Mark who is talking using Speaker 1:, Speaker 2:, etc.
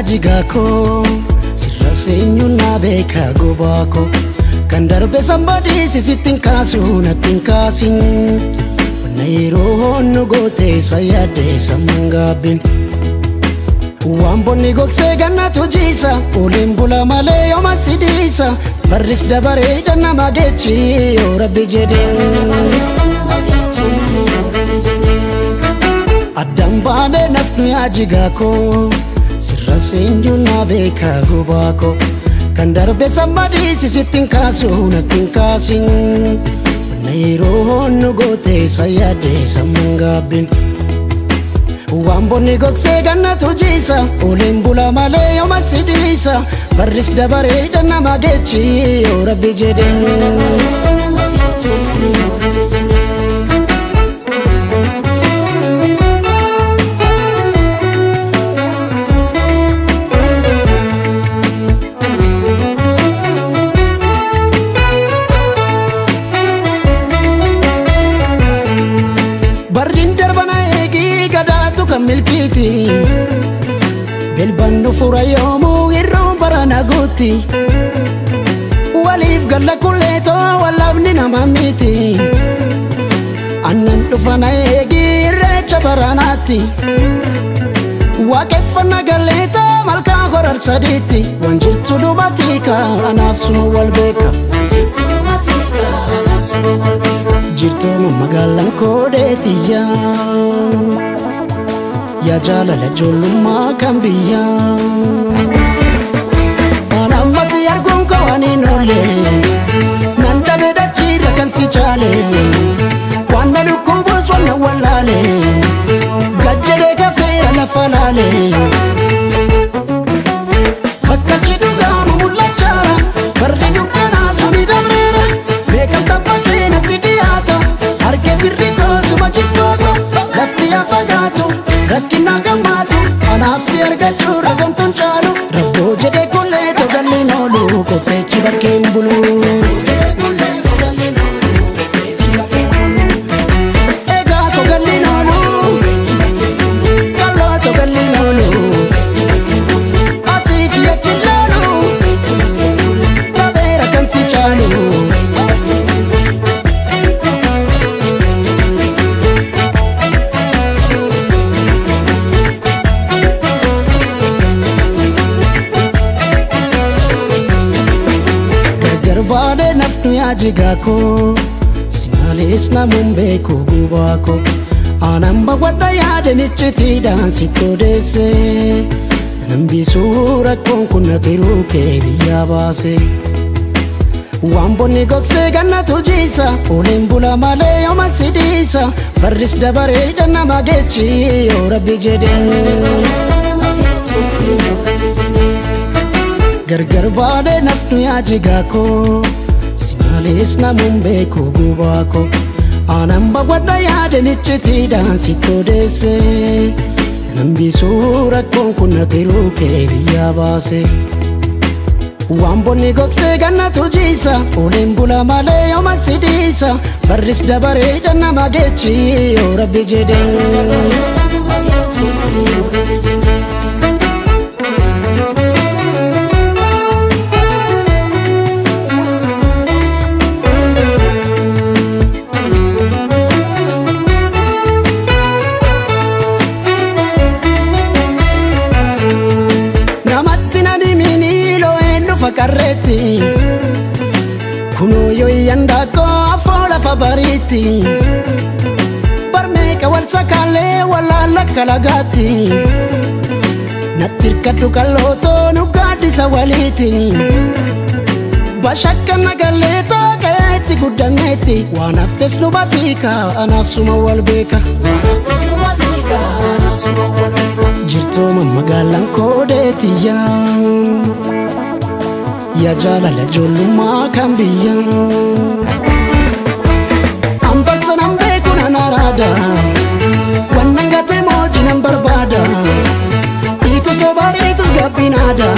Speaker 1: jigako sirra seenyu na beeka gobako kan darbe somebody sisittin kaasu nattin kaasin wanna yeroo nu goote sayade samangabin waan bonni gogsee gannatu jiisa oliin bula malee yooma sidiisa barris dabareedha nama geechi yoo rabbi jedhee addaan baanee nafnu yaa jigako sirra seenyu na beeka gobako kan darbe somebody sisittin kaasu nattin kaasin wanna yeroo nu goote sayade samangabin waan bonni gogsee gannatu jiisa oliin bula malee yooma sidiisa barris dabareedha nama geechi yoo rabbi jedhee barrin darbana eegii gadaatu kan milkiiti bilbannu fura yoomuu irroon barana guutti waliif galla kulleetoo wallabni nama miti annan dhufana eegii irreecha baranaatti waaqeffanna galleetoo malkaa horar sadiitti waan jirtu dhumatiika anaaf suma wal beeka jirtooma magaalaan koodeetiyyaa yaa jaalala ijoollummaa kan biyyaa an ammas arguun kawaniin oolle nan dhabe dachiirra kan si chaale waan na dhukkubuus wanna wallaale gajjadee gafeera lafa laale bakkalchi dhugaamu mul'achaa barri dukkanaa suni dabreera beekamta bakkee natti dhiyaata harkee firri koosuma jibboota lafti yaa fagaatu rakkina gammaatu anaaf si argachuu ragamtuun caalu rabboo jedhee kullee togalliin oolu qopheechi bakkeen bulu egaa togalliin oolu kalloo togalliin oolu asiif yachin laalu dhabeera kan si caalu barbaade nafnu yaa jigako si malees namuun beeku gubako aanan bawwadha yaadanichitiidhaan sitti odeesse nambisuu rakkoon kun natiruu kee biyyaa baase waan bonni gogsee gannatu jiisa oliin bula malee yooma sidiisa barris dabareedha nama geechi yoo rabbi jedhee gargar baade nafnu yaa jigako si malees namuun beeku gubako aanan bawwadha yaadanichitiidhaan sitti odeesse nambisuu rakkoon kun natiruu kee biyyaa baase waan bonni gogsee gannatu jiisa oliin bula malee yooma sidiisa barris dabareedha nama geechi yoo rabbi jedhee fakarreetti kunoo yoo iyyandako afoola fabariitti barmeeka wal sakaalee wallaalla kalagaatti nattirkadhu kallootoo nu gaaddisa waliiti bashakka nagalleetoo qayeetti guddanneetti waan haftes nu batiika anaaf suma wal beeka jirtooma magaalaan koodeetiyyaa yaa jaalala ijoollummaa kan biyyaa ambassa nan beeku nan araada wannan gatee mootii nan barbaada itus sobariitus gabbinaada